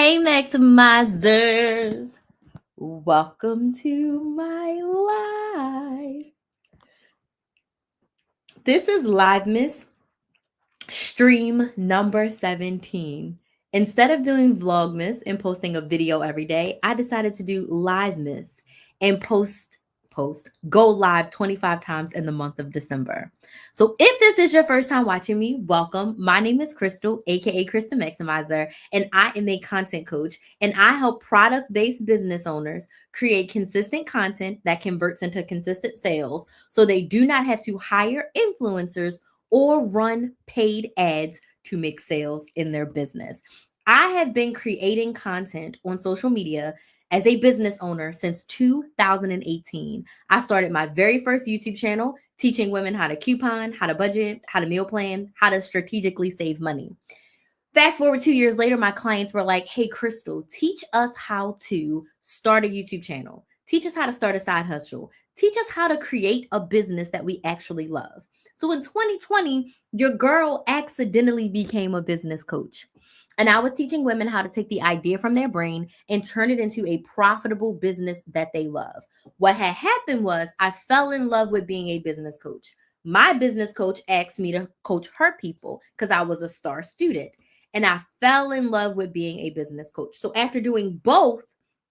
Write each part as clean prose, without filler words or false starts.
Hey, Maximizers. Welcome to my live. This is LiveMas stream number 17. Instead of doing Vlogmas and posting a video every day, I decided to do LiveMas and go live 25 times in the month of December. So if this is your first time watching me, welcome. My name is Crystal, aka Krista Maximizer, and I am a content coach, and I help product-based business owners create consistent content that converts into consistent sales so they do not have to hire influencers or run paid ads to make sales in their business. I have been creating content on social media as a business owner since 2018. I started my very first YouTube channel teaching women how to coupon, how to budget, how to meal plan, how to strategically save money. Fast forward 2 years later, my clients were like, hey, Crystal, teach us how to start a YouTube channel. Teach us how to start a side hustle. Teach us how to create a business that we actually love. So in 2020, your girl accidentally became a business coach. And I was teaching women how to take the idea from their brain and turn it into a profitable business that they love. What had happened was I fell in love with being a business coach. My business coach asked me to coach her people because I was a star student. And I fell in love with being a business coach. So after doing both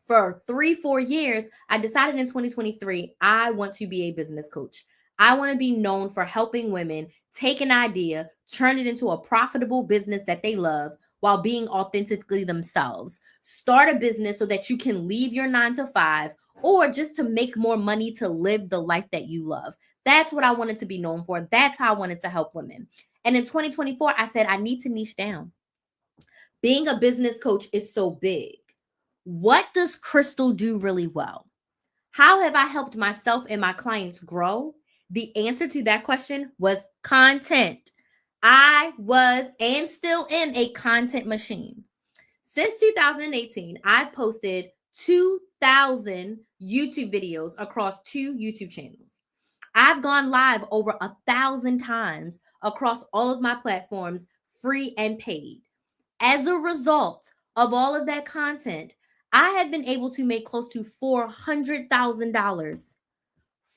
for 3-4 years, I decided in 2023, I want to be a business coach. I want to be known for helping women take an idea, turn it into a profitable business that they love while being authentically themselves. Start a business so that you can leave your 9 to 5 or just to make more money to live the life that you love. That's what I wanted to be known for. That's how I wanted to help women. And in 2024, I said, I need to niche down. Being a business coach is so big. What does Crystal do really well? How have I helped myself and my clients grow? The answer to that question was content. I was and still am a content machine. Since 2018, I've posted 2,000 YouTube videos across 2 YouTube channels. I've gone live over 1,000 times across all of my platforms, free and paid. As a result of all of that content, I have been able to make close to $400,000.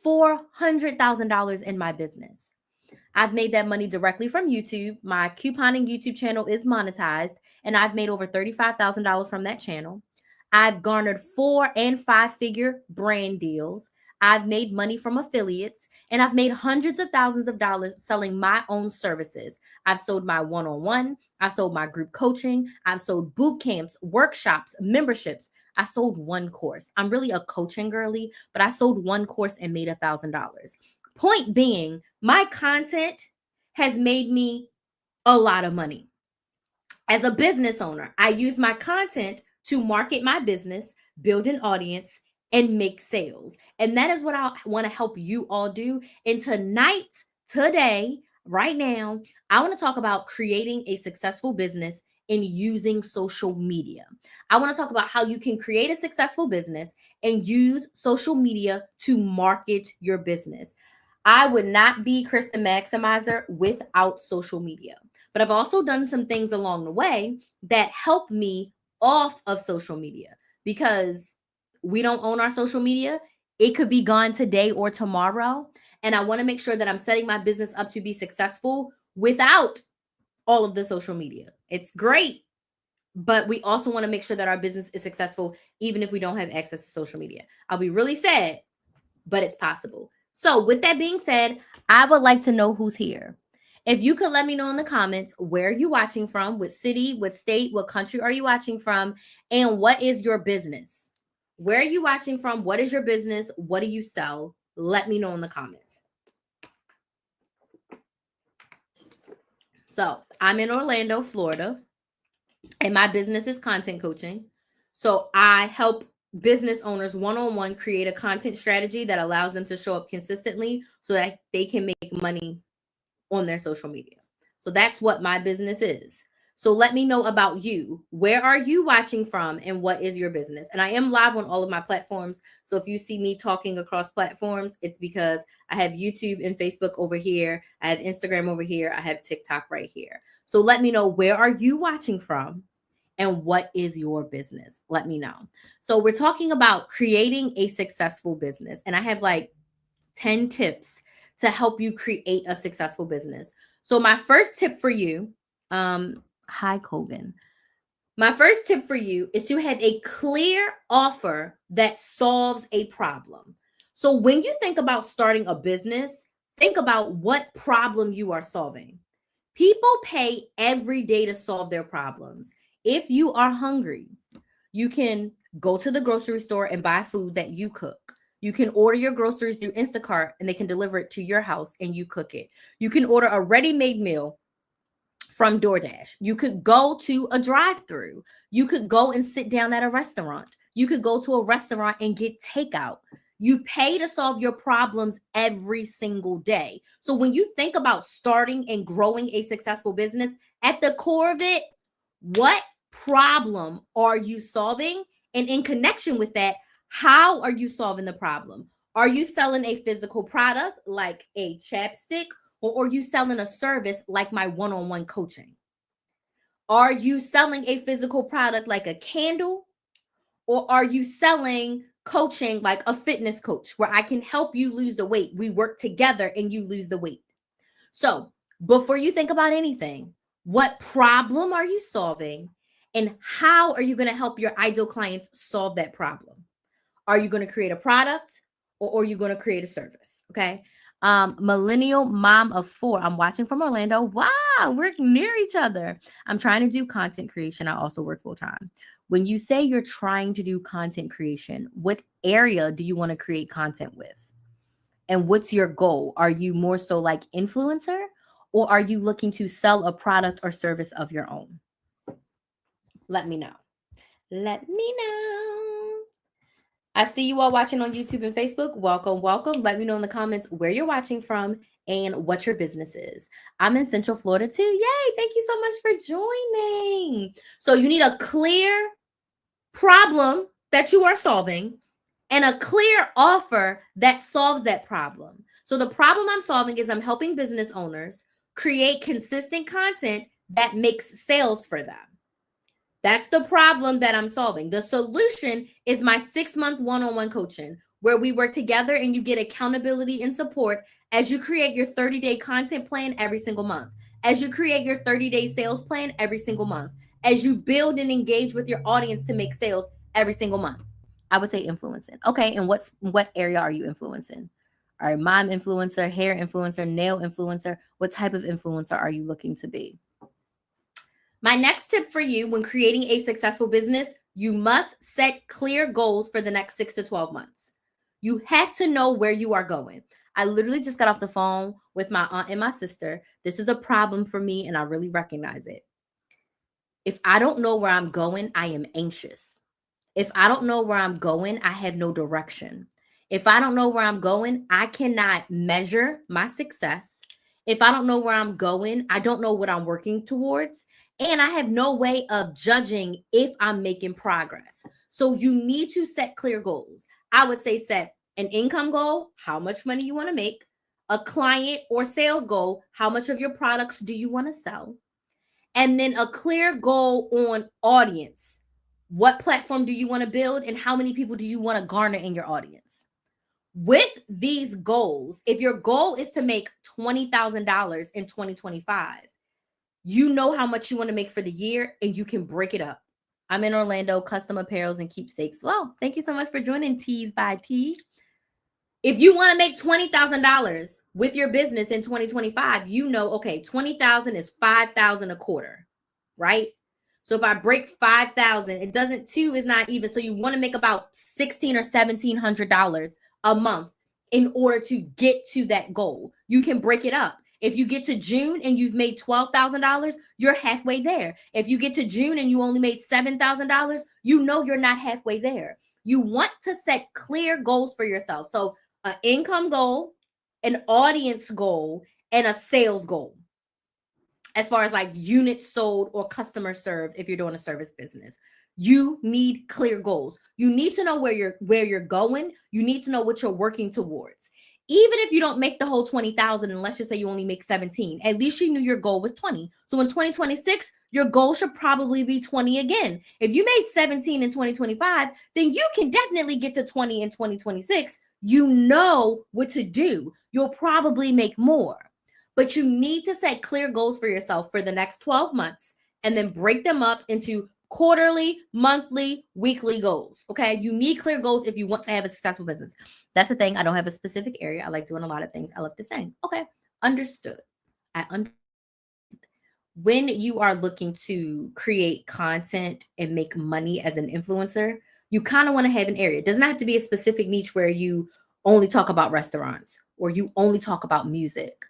$400,000 in my business. I've made that money directly from YouTube. My couponing YouTube channel is monetized, and I've made over $35,000 from that channel. I've garnered 4- and 5-figure brand deals. I've made money from affiliates, and I've made hundreds of thousands of dollars selling my own services. I've sold my one-on-one. I've sold my group coaching. I've sold boot camps, workshops, memberships. I sold one course. I'm really a coaching girly, but I sold one course and made $1,000. Point being, my content has made me a lot of money. As a business owner, I use my content to market my business, build an audience, and make sales. And that is what I want to help you all do. And today, right now, I want to talk about creating a successful business and using social media. I want to talk about how you can create a successful business and use social media to market your business. I would not be Krista Maximizer without social media. But I've also done some things along the way that help me off of social media because we don't own our social media. It could be gone today or tomorrow. And I want to make sure that I'm setting my business up to be successful without all of the social media. It's great, but we also want to make sure that our business is successful even if we don't have access to social media. I'll be really sad, but it's possible. So with that being said, I would like to know who's here. If you could let me know in the comments, where are you watching from? What city, what state, what country are you watching from? And what is your business? Where are you watching from? What is your business? What do you sell? Let me know in the comments. So I'm in Orlando, Florida, and my business is content coaching. So I help business owners one-on-one create a content strategy that allows them to show up consistently so that they can make money on their social media. So that's what my business is. So let me know about you. Where are you watching from and what is your business? And I am live on all of my platforms. So if you see me talking across platforms, it's because I have YouTube and Facebook over here. I have Instagram over here. I have TikTok right here. So let me know, where are you watching from And what is your business? Let me know. So we're talking about creating a successful business. And I have like 10 tips to help you create a successful business. So my first tip for you, hi Kogan. My first tip for you is to have a clear offer that solves a problem. So when you think about starting a business, think about what problem you are solving. People pay every day to solve their problems. If you are hungry, you can go to the grocery store and buy food that you cook. You can order your groceries through Instacart and they can deliver it to your house and you cook it. You can order a ready-made meal from DoorDash. You could go to a drive-through. You could go and sit down at a restaurant. You could go to a restaurant and get takeout. You pay to solve your problems every single day. So when you think about starting and growing a successful business, at the core of it, what problem are you solving? And in connection with that, how are you solving the problem? Are you selling a physical product like a chapstick, or are you selling a service like my one-on-one coaching? Are you selling a physical product like a candle, or are you selling coaching like a fitness coach where I can help you lose the weight? We work together and you lose the weight. So before you think about anything, what problem are you solving and how are you going to help your ideal clients solve that problem? Are you going to create a product or are you going to create a service? Okay. Millennial mom of 4. I'm watching from Orlando. Wow, we're near each other. I'm trying to do content creation. I also work full time. When you say you're trying to do content creation, what area do you want to create content with? And what's your goal? Are you more so like influencer or are you looking to sell a product or service of your own? Let me know. Let me know. I see you all watching on YouTube and Facebook. Welcome, welcome. Let me know in the comments where you're watching from and what your business is. I'm in Central Florida too. Yay. Thank you so much for joining. So you need a clear problem that you are solving and a clear offer that solves that problem. So the problem I'm solving is I'm helping business owners create consistent content that makes sales for them. That's the problem that I'm solving. The solution is my 6-month one-on-one coaching where we work together and you get accountability and support as you create your 30-day content plan every single month, as you create your 30-day sales plan every single month, as you build and engage with your audience to make sales every single month. I would say influencing. Okay, and what area are you influencing? All right, mom influencer, hair influencer, nail influencer. What type of influencer are you looking to be? My next tip for you when creating a successful business, you must set clear goals for the next 6 to 12 months. You have to know where you are going. I literally just got off the phone with my aunt and my sister. This is a problem for me and I really recognize it. If I don't know where I'm going, I am anxious. If I don't know where I'm going, I have no direction. If I don't know where I'm going, I cannot measure my success. If I don't know where I'm going, I don't know what I'm working towards. And I have no way of judging if I'm making progress. So you need to set clear goals. I would say set an income goal, how much money you want to make, a client or sales goal, how much of your products do you want to sell, and then a clear goal on audience. What platform do you want to build and how many people do you want to garner in your audience? With these goals, if your goal is to make $20,000 in 2025, you know how much you want to make for the year and you can break it up. I'm in Orlando, custom apparels and keepsakes. Well, thank you so much for joining Tees by T. If you want to make $20,000 with your business in 2025, you know, okay, 20,000 is 5,000 a quarter, right? So if I break 5,000, it doesn't, 2 is not even. So you want to make about $1,600 or $1,700 a month in order to get to that goal. You can break it up. If you get to June and you've made $12,000, you're halfway there. If you get to June and you only made $7,000, you know you're not halfway there. You want to set clear goals for yourself. So an income goal, an audience goal, and a sales goal. As far as like units sold or customer served, if you're doing a service business, you need clear goals. You need to know where you're going. You need to know what you're working towards. Even if you don't make the whole 20,000, and let's just say you only make 17, at least you knew your goal was 20. So in 2026, your goal should probably be 20 again. If you made 17 in 2025, then you can definitely get to 20 in 2026. You know what to do. You'll probably make more. But you need to set clear goals for yourself for the next 12 months and then break them up into quarterly, monthly, weekly goals. Okay. You need clear goals if you want to have a successful business. That's the thing. I don't have a specific area. I like doing a lot of things. I love to sing. Okay. Understood. I understand. When you are looking to create content and make money as an influencer, you kind of want to have an area. It doesn't have to be a specific niche where you only talk about restaurants or you only talk about music.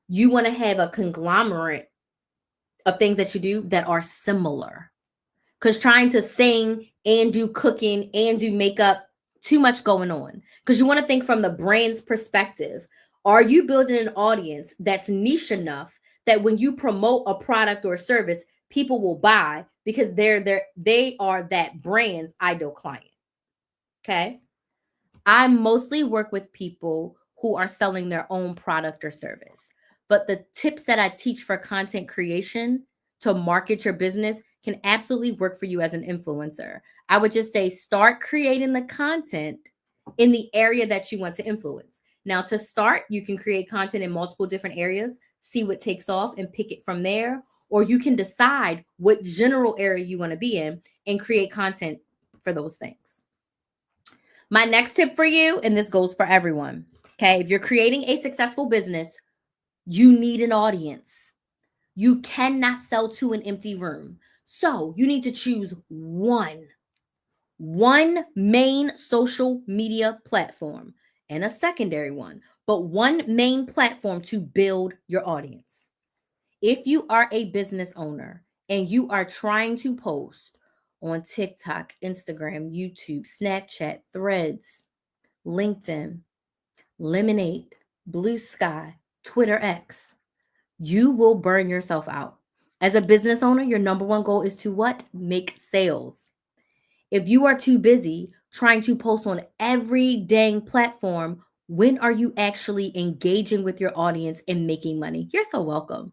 You want to have a conglomerate of things that you do that are similar. Because trying to sing and do cooking and do makeup, too much going on. Because you want to think from the brand's perspective. Are you building an audience that's niche enough that when you promote a product or a service, people will buy because they are that brand's ideal client? Okay. I mostly work with people who are selling their own product or service. But the tips that I teach for content creation to market your business can absolutely work for you as an influencer. I would just say start creating the content in the area that you want to influence. Now, to start, you can create content in multiple different areas, see what takes off, and pick it from there. Or you can decide what general area you want to be in and create content for those things. My next tip for you, and this goes for everyone, okay? If you're creating a successful business, you need an audience. You cannot sell to an empty room. So you need to choose one main social media platform and a secondary one, but one main platform to build your audience. If you are a business owner and you are trying to post on TikTok, Instagram, YouTube, Snapchat, Threads, LinkedIn, Lemonade, Blue Sky, Twitter X, you will burn yourself out. As a business owner, your number one goal is to what? Make sales. If you are too busy trying to post on every dang platform, when are you actually engaging with your audience and making money? You're so welcome.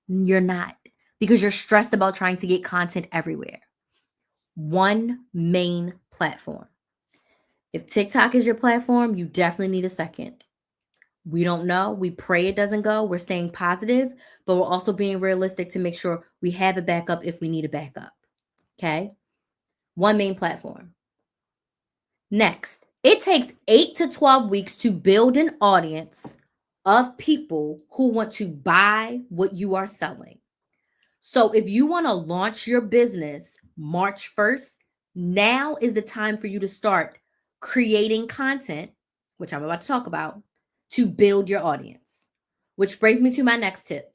You're not, because you're stressed about trying to get content everywhere. One main platform. If TikTok is your platform, you definitely need a second. We don't know. We pray it doesn't go. We're staying positive, but we're also being realistic to make sure we have a backup if we need a backup. Okay. One main platform. Next, it takes 8 to 12 weeks to build an audience of people who want to buy what you are selling. So if you want to launch your business March 1st, now is the time for you to start creating content, which I'm about to talk about, to build your audience. Which brings me to my next tip.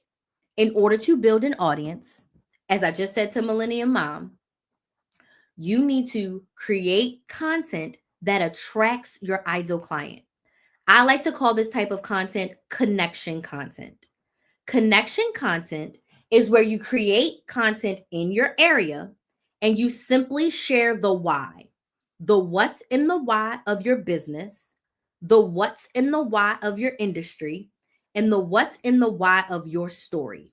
In order to build an audience, as I just said to Millennium Mom, you need to create content that attracts your ideal client. I like to call this type of content connection content. Connection content is where you create content in your area and you simply share the why, the what's in the why of your business, the what's in the why of your industry, and the what's in the why of your story.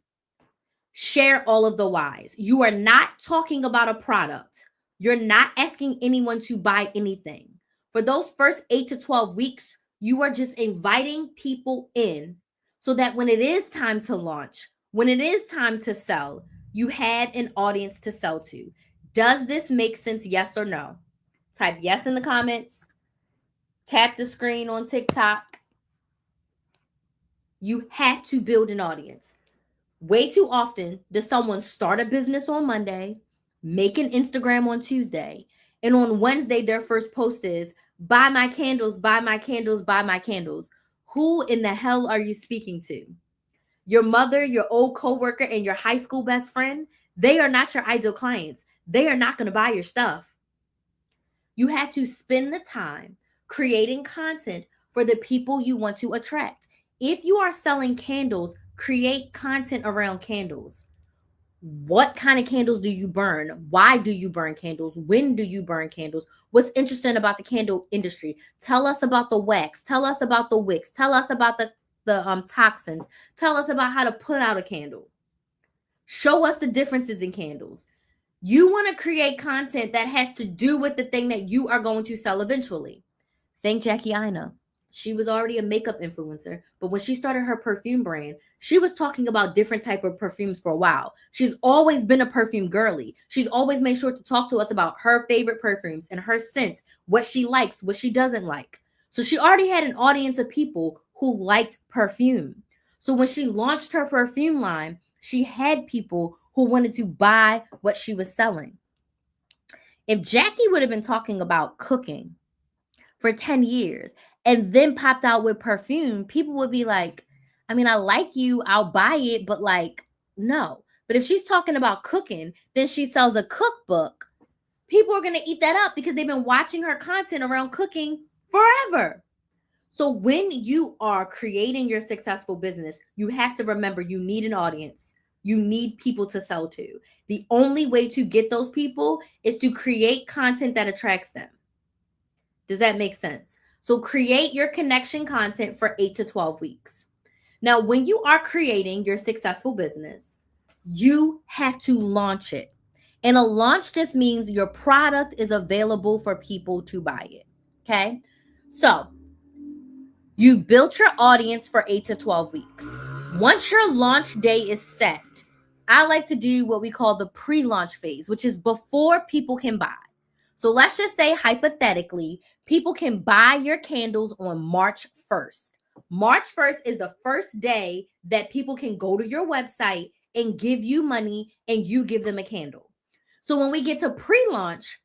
Share all of the whys. You are not talking about a product. You're not asking anyone to buy anything. For those first 8 to 12 weeks, you are just inviting people in so that when it is time to launch, when it is time to sell, you have an audience to sell to. Does this make sense? Yes or no? Type yes in the comments. Tap the screen on TikTok. You have to build an audience. Way too often does someone start a business on Monday, make an Instagram on Tuesday, and on Wednesday, their first post is, buy my candles, buy my candles, buy my candles. Who in the hell are you speaking to? Your mother, your old coworker, and your high school best friend? They are not your ideal clients. They are not going to buy your stuff. You have to spend the time creating content for the people you want to attract. If you are selling candles, create content around candles. What kind of candles do you burn? Why do you burn candles? When do you burn candles? What's interesting about the candle industry? Tell us about the wax. Tell us about the wicks. Tell us about the toxins. Tell us about how to put out a candle. Show us the differences in candles. You want to create content that has to do with the thing that you are going to sell eventually. Think Jackie Aina. She was already a makeup influencer, but when she started her perfume brand, she was talking about different type of perfumes for a while. She's always been a perfume girly. She's always made sure to talk to us about her favorite perfumes and her scents, what she likes, what she doesn't like. So she already had an audience of people who liked perfume. So when she launched her perfume line, she had people who wanted to buy what she was selling. If Jackie would have been talking about cooking for 10 years and then popped out with perfume, people would be like, I mean, I like you, I'll buy it, but like, no. But if she's talking about cooking, then she sells a cookbook. People are going to eat that up because they've been watching her content around cooking forever. So when you are creating your successful business, you have to remember you need an audience. You need people to sell to. The only way to get those people is to create content that attracts them. Does that make sense? So create your connection content for 8 to 12 weeks. Now, when you are creating your successful business, you have to launch it. And a launch just means your product is available for people to buy it. Okay? So you built your audience for 8 to 12 weeks. Once your launch day is set, I like to do what we call the pre-launch phase, which is before people can buy. So let's just say hypothetically, people can buy your candles on March 1st. March 1st is the first day that people can go to your website and give you money and you give them a candle. So when we get to pre-launch,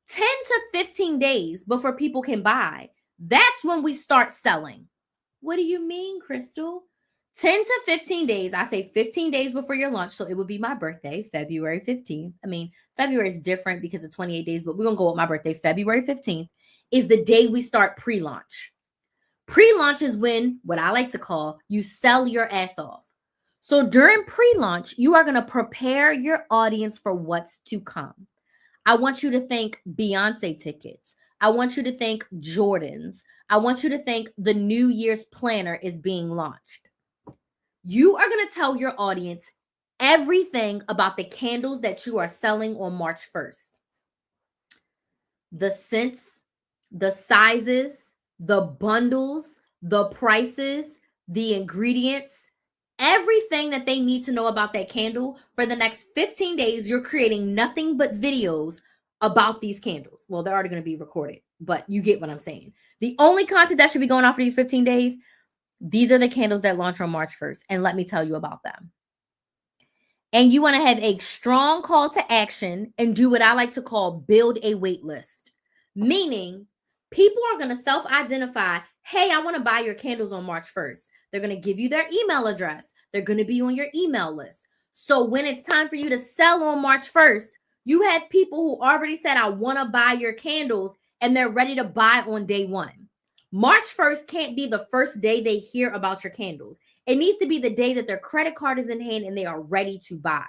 10 to 15 days before people can buy, that's when we start selling. What do you mean, Crystal? 10 to 15 days. I say 15 days before your launch. So it would be my birthday, February 15th. I mean, February is different because of 28 days, but we're going to go with my birthday. February 15th is the day we start pre-launch. Pre-launch is when, what I like to call, you sell your ass off. So during pre-launch, you are going to prepare your audience for what's to come. I want you to think Beyonce tickets. I want you to think Jordans. I want you to think the New Year's planner is being launched. You are going to tell your audience everything about the candles that you are selling on March 1st. The scents, the sizes, the bundles, the prices, the ingredients, everything that they need to know about that candle. For the next 15 days, you're creating nothing but videos about these candles. Well, they're already going to be recorded, but you get what I'm saying. The only content that should be going on for these 15 days, these are the candles that launch on March 1st. And let me tell you about them. And you want to have a strong call to action and do what I like to call build a wait list. Meaning, people are going to self-identify, hey, I want to buy your candles on March 1st. They're going to give you their email address. They're going to be on your email list. So when it's time for you to sell on March 1st, you have people who already said, I want to buy your candles, and they're ready to buy on day one. March 1st can't be the first day they hear about your candles. It needs to be the day that their credit card is in hand and they are ready to buy.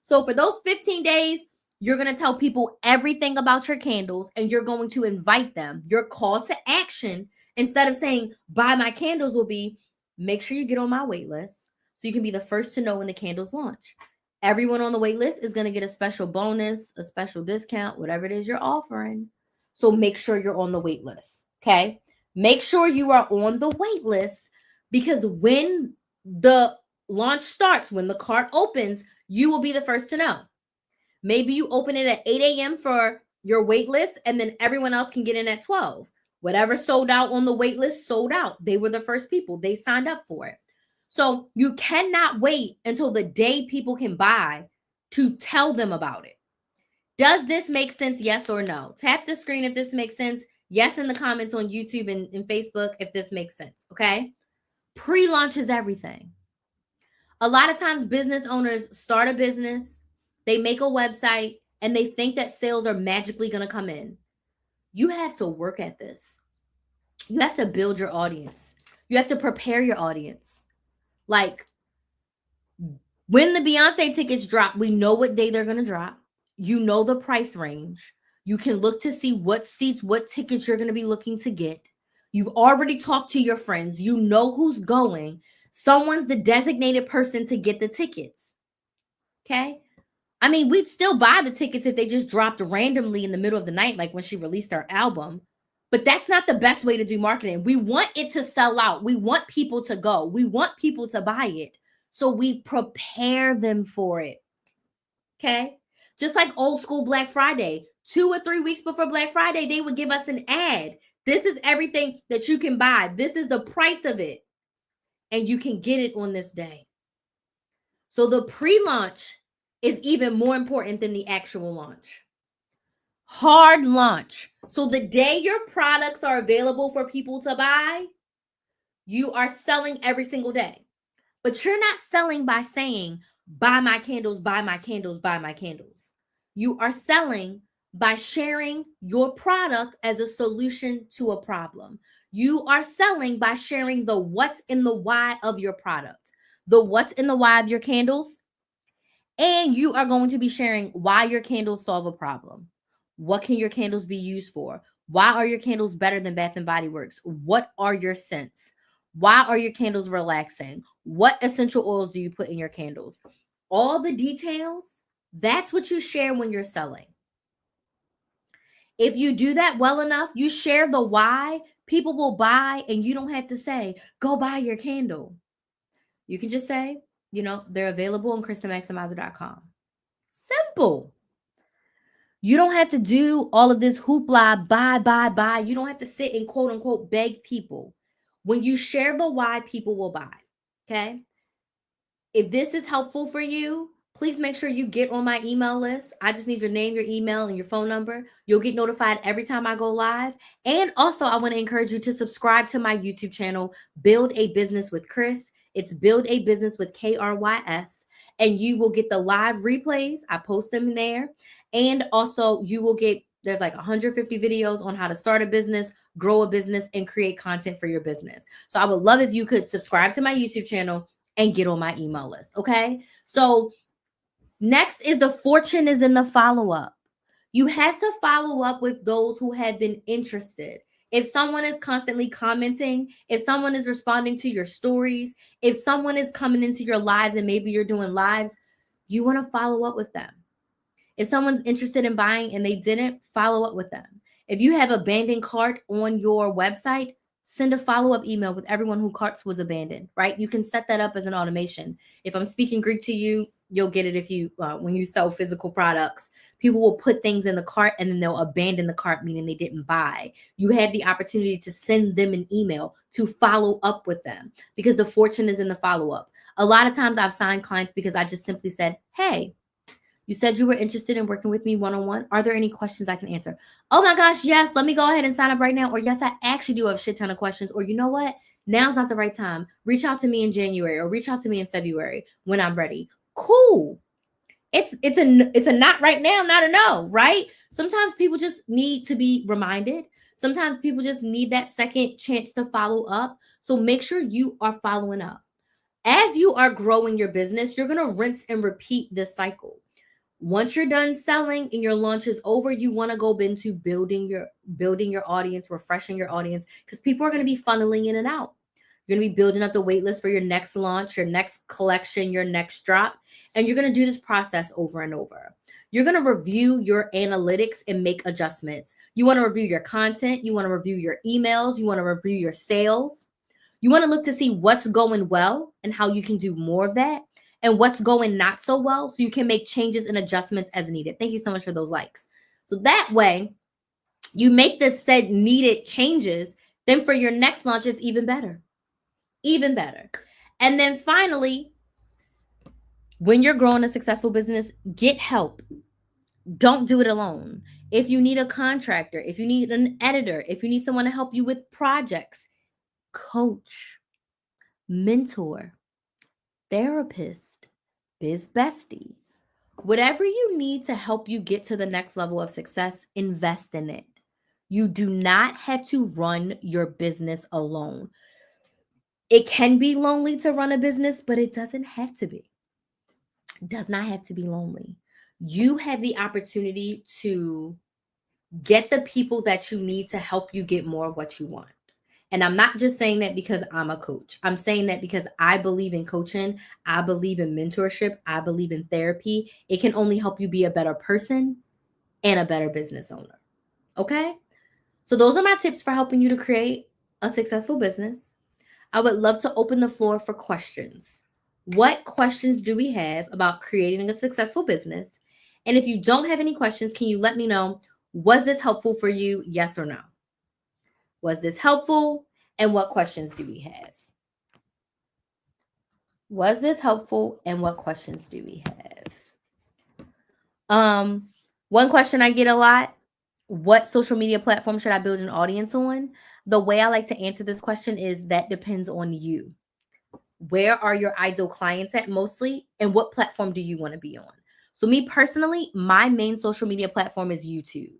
So for those 15 days, you're going to tell people everything about your candles and you're going to invite them. Your call to action, instead of saying, buy my candles, will be, make sure you get on my wait list so you can be the first to know when the candles launch. Everyone on the wait list is going to get a special bonus, a special discount, whatever it is you're offering. So make sure you're on the wait list. Okay. Make sure you are on the wait list, because when the launch starts, when the cart opens, you will be the first to know. Maybe you open it at 8 a.m. for your wait list, and then everyone else can get in at 12. Whatever sold out on the wait list sold out. They were the first people. They signed up for it. So you cannot wait until the day people can buy to tell them about it. Does this make sense? Yes or no? Tap the screen if this makes sense. Yes in the comments on YouTube and Facebook if this makes sense. Okay? Pre-launch is everything. A lot of times business owners start a business, they make a website, and they think that sales are magically going to come in. You have to work at this. You have to build your audience. You have to prepare your audience. Like, When the Beyonce tickets drop, we know what day they're going to drop. You know the price range. You can look to see what seats, what tickets you're going to be looking to get. You've already talked to your friends. You know who's going. Someone's the designated person to get the tickets. Okay? I mean, we'd still buy the tickets if they just dropped randomly in the middle of the night, like when she released her album. But that's not the best way to do marketing. We want it to sell out. We want people to go. We want people to buy it. So we prepare them for it. Okay? Just like old school Black Friday, 2 or 3 weeks before Black Friday, they would give us an ad. This is everything that you can buy. This is the price of it. And you can get it on this day. So the pre-launch is even more important than the actual launch. Hard launch. So the day your products are available for people to buy, you are selling every single day. But you're not selling by saying, buy my candles, buy my candles, buy my candles. You are selling by sharing your product as a solution to a problem. You are selling by sharing the what's in the why of your product, the what's in the why of your candles, and you are going to be sharing why your candles solve a problem. What can your candles be used for? Why are your candles better than Bath and Body Works? What are your scents? Why are your candles relaxing? What essential oils do you put in your candles? All the details, that's what you share when you're selling. If you do that well enough, you share the why, people will buy, and you don't have to say, go buy your candle. You can just say, they're available on KristenMaximizer.com. Simple. You don't have to do all of this hoopla, buy. You don't have to sit and quote unquote beg people. When you share the why, people will buy. Okay. If this is helpful for you, please make sure you get on my email list. I just need your name, your email, and your phone number. You'll get notified every time I go live. And also, I want to encourage you to subscribe to my YouTube channel, Build a Business with Chris. It's Build a Business with KRYS. And you will get the live replays. I post them there. And also, you will get, there's like 150 videos on how to start a business, grow a business, and create content for your business. So I would love if you could subscribe to my YouTube channel and get on my email list. Okay. So next is the fortune is in the follow-up. You have to follow up with those who have been interested. If someone is constantly commenting, if someone is responding to your stories, if someone is coming into your lives and maybe you're doing lives, you want to follow up with them. If someone's interested in buying and they didn't, follow up with them. If you have abandoned cart on your website, send a follow-up email with everyone who carts was abandoned, right? You can set that up as an automation. If I'm speaking Greek to you, you'll get it if you, when you sell physical products. People will put things in the cart and then they'll abandon the cart, meaning they didn't buy. You have the opportunity to send them an email to follow up with them because the fortune is in the follow-up. A lot of times I've signed clients because I just simply said, hey, you said you were interested in working with me one-on-one. Are there any questions I can answer? Oh my gosh, yes. Let me go ahead and sign up right now. Or yes, I actually do have a shit ton of questions. Or you know what? Now's not the right time. Reach out to me in January or reach out to me in February when I'm ready. Cool. It's a not right now, not a no, right? Sometimes people just need to be reminded. Sometimes people just need that second chance to follow up. So make sure you are following up. As you are growing your business, you're going to rinse and repeat this cycle. Once you're done selling and your launch is over, you want to go into building your audience, refreshing your audience, because people are going to be funneling in and out. You're going to be building up the wait list for your next launch, your next collection, your next drop, and you're going to do this process over and over. You're going to review your analytics and make adjustments. You want to review your content. You want to review your emails. You want to review your sales. You want to look to see what's going well and how you can do more of that, and what's going not so well, so you can make changes and adjustments as needed. Thank you so much for those likes. So that way, you make the said needed changes, then for your next launch, it's even better. Even better. And then finally, when you're growing a successful business, get help. Don't do it alone. If you need a contractor, if you need an editor, if you need someone to help you with projects, coach, mentor, therapist, biz bestie, whatever you need to help you get to the next level of success, invest in it. You do not have to run your business alone. It can be lonely to run a business, but it doesn't have to be. does not have to be lonely. You have the opportunity to get the people that you need to help you get more of what you want. And I'm not just saying that because I'm a coach. I'm saying that because I believe in coaching. I believe in mentorship. I believe in therapy. It can only help you be a better person and a better business owner. Okay? So, those are my tips for helping you to create a successful business. I would love to open the floor for questions. What questions do we have about creating a successful business? And if you don't have any questions, can you let me know, was this helpful for you? Yes or no? Was this helpful? And what questions do we have? Was this helpful? And what questions do we have? One question I get a lot, what social media platform should I build an audience on? The way I like to answer this question is that depends on you. Where are your ideal clients at mostly? And what platform do you want to be on? So, me personally, my main social media platform is YouTube.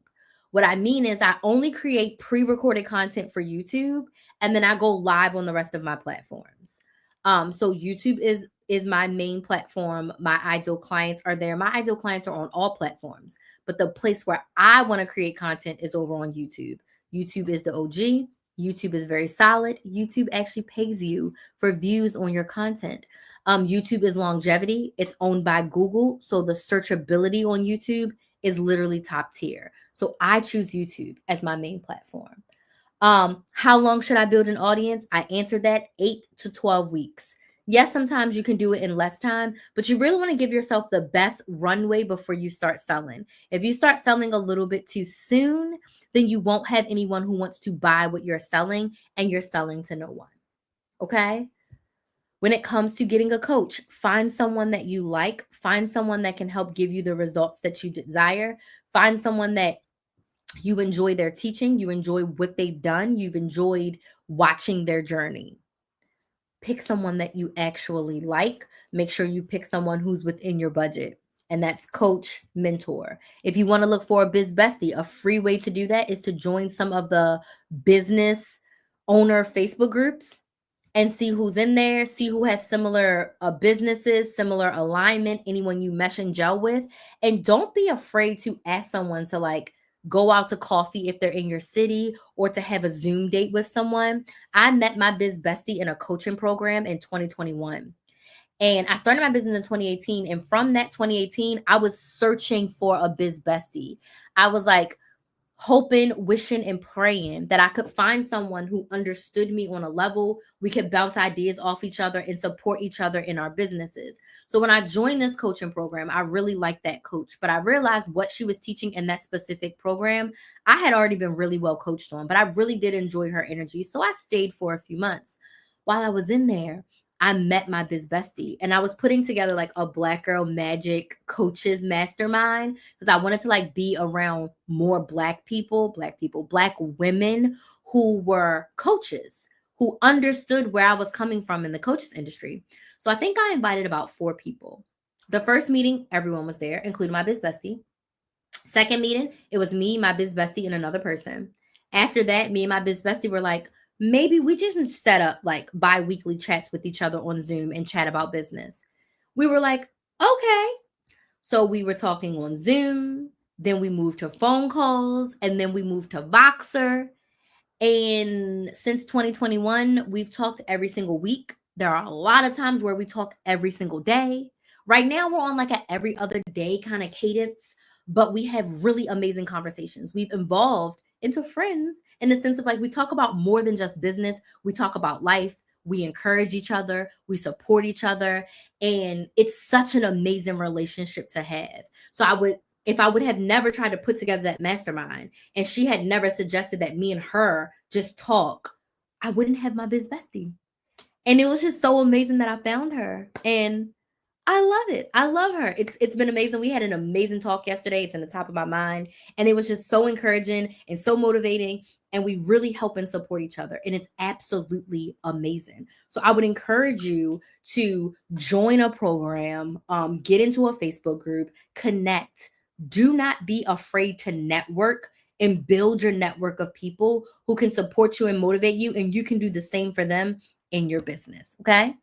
What I mean is, I only create pre recorded content for YouTube and then I go live on the rest of my platforms. So YouTube is my main platform. My ideal clients are there. My ideal clients are on all platforms, but the place where I want to create content is over on YouTube. YouTube is the OG. YouTube is very solid. YouTube actually pays you for views on your content. YouTube is longevity. It's owned by Google. So the searchability on YouTube is literally top tier. So I choose YouTube as my main platform. How long should I build an audience? I answered that 8 to 12 weeks. Yes, sometimes you can do it in less time, but you really want to give yourself the best runway before you start selling. If you start selling a little bit too soon, then you won't have anyone who wants to buy what you're selling and you're selling to no one. Okay? When it comes to getting a coach, find someone that you like, find someone that can help give you the results that you desire, find someone that you enjoy their teaching, you enjoy what they've done, you've enjoyed watching their journey. Pick someone that you actually like. Make sure you pick someone who's within your budget. And that's coach, mentor. If you want to look for a biz bestie, a free way to do that is to join some of the business owner Facebook groups and see who's in there, see who has similar businesses, similar alignment, anyone you mesh and gel with. And don't be afraid to ask someone to like go out to coffee if they're in your city or to have a Zoom date with someone. I met my biz bestie in a coaching program in 2021. And I started my business in 2018. And from that 2018, I was searching for a biz bestie. I was like, hoping, wishing, and praying that I could find someone who understood me on a level. We could bounce ideas off each other and support each other in our businesses. So when I joined this coaching program, I really liked that coach, but I realized what she was teaching in that specific program, I had already been really well coached on, but I really did enjoy her energy. So I stayed for a few months. While I was in there, I met my biz bestie and I was putting together like a Black Girl Magic coaches mastermind because I wanted to like be around more Black women who were coaches, who understood where I was coming from in the coaches industry. So I think I invited about 4 people. The first meeting, everyone was there, including my biz bestie. Second meeting, it was me, my biz bestie, and another person. After that, me and my biz bestie were like, maybe we just set up like bi-weekly chats with each other on Zoom and chat about business. We were like, okay. So we were talking on Zoom, then we moved to phone calls, and then we moved to Voxer. And since 2021, we've talked every single week. There are a lot of times where we talk every single day. Right now, we're on like a every other day kind of cadence, but we have really amazing conversations. We've evolved into friends in the sense of like we talk about more than just business. We talk about life. We encourage each other. We support each other. And it's such an amazing relationship to have. So if I would have never tried to put together that mastermind and she had never suggested that me and her just talk, I wouldn't have my biz bestie. And it was just so amazing that I found her. And I love it. I love her. It's been amazing. We had an amazing talk yesterday. It's in the top of my mind. And it was just so encouraging and so motivating. And we really help and support each other. And it's absolutely amazing. So I would encourage you to join a program, get into a Facebook group, connect. Do not be afraid to network and build your network of people who can support you and motivate you. And you can do the same for them in your business. Okay.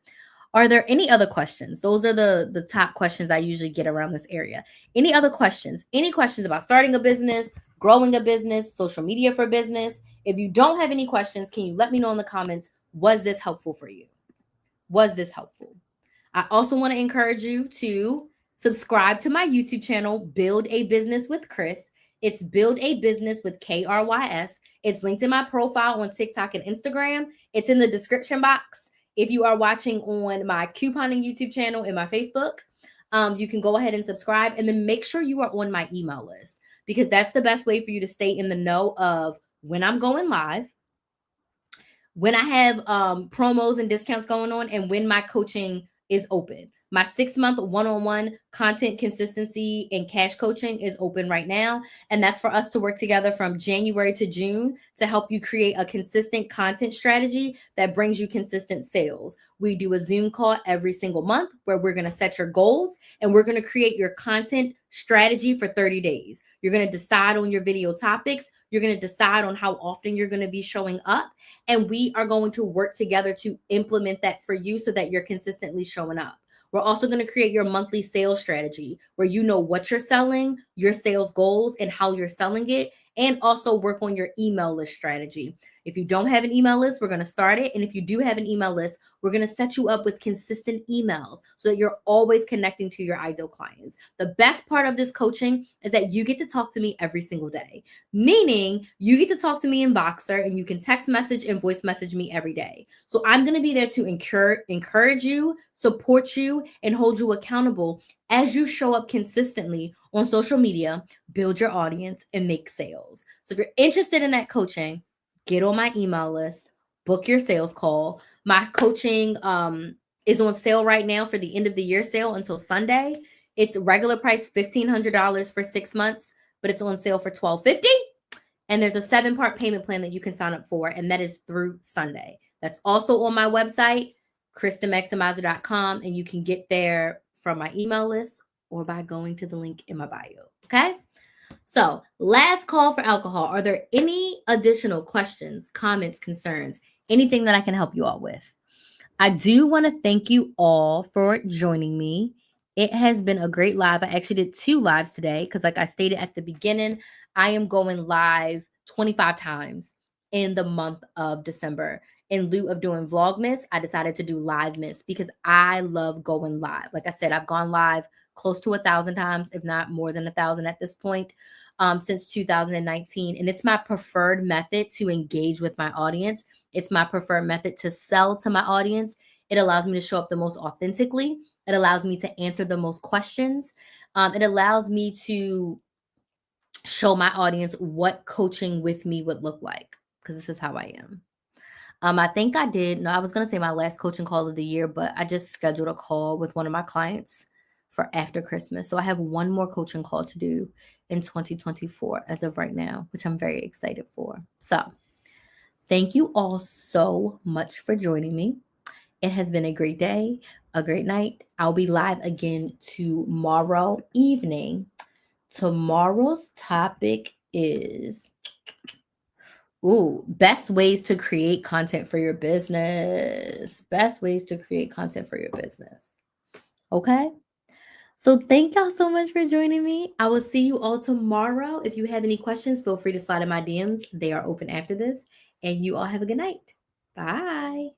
Are there any other questions? Those are the top questions I usually get around this area. Any other questions? Any questions about starting a business, growing a business, social media for business? If you don't have any questions, can you let me know in the comments, was this helpful for you? Was this helpful? I also want to encourage you to subscribe to my YouTube channel, Build a Business with Chris. It's Build a Business with KRYS. It's linked in my profile on TikTok and Instagram. It's in the description box. If you are watching on my couponing YouTube channel and my Facebook, you can go ahead and subscribe, and then make sure you are on my email list, because that's the best way for you to stay in the know of when I'm going live, when I have promos and discounts going on, and when my coaching is open. My 6-month one-on-one content consistency and cash coaching is open right now. And that's for us to work together from January to June to help you create a consistent content strategy that brings you consistent sales. We do a Zoom call every single month where we're going to set your goals, and we're going to create your content strategy for 30 days. You're going to decide on your video topics. You're going to decide on how often you're going to be showing up. And we are going to work together to implement that for you so that you're consistently showing up. We're also going to create your monthly sales strategy where you know what you're selling, your sales goals, and how you're selling it, and also work on your email list strategy. If you don't have an email list, we're going to start it. And if you do have an email list, we're going to set you up with consistent emails so that you're always connecting to your ideal clients. The best part of this coaching is that you get to talk to me every single day, meaning you get to talk to me in Voxer, and you can text message and voice message me every day. So I'm going to be there to encourage you, support you, and hold you accountable as you show up consistently on social media, build your audience, and make sales. So if you're interested in that coaching, get on my email list, book your sales call. My coaching is on sale right now for the end of the year sale until Sunday. It's regular price $1,500 for 6 months, but it's on sale for $1,250. And there's a 7-part payment plan that you can sign up for, and that is through Sunday. That's also on my website, KristenMaximizer.com, and you can get there from my email list or by going to the link in my bio. Okay? So, last call for alcohol. Are there any additional questions, comments, concerns, anything that I can help you all with? I do want to thank you all for joining me. It has been a great live. I actually did 2 lives today because, like I stated at the beginning, I am going live 25 times in the month of December. In lieu of doing Vlogmas, I decided to do LiveMas because I love going live. Like I said, I've gone live close to 1,000 times, if not more than 1,000 at this point, since 2019. And it's my preferred method to engage with my audience. It's my preferred method to sell to my audience. It allows me to show up the most authentically. It allows me to answer the most questions. It allows me to show my audience what coaching with me would look like, because this is how I am. I think I was going to say my last coaching call of the year, but I just scheduled a call with one of my clients for after Christmas. So I have one more coaching call to do in 2024 as of right now, which I'm very excited for. So thank you all so much for joining me. It has been a great day, a great night. I'll be live again tomorrow evening. Tomorrow's topic is best ways to create content for your business. Best ways to create content for your business. Okay? So thank y'all so much for joining me. I will see you all tomorrow. If you have any questions, feel free to slide in my DMs. They are open after this. And you all have a good night. Bye.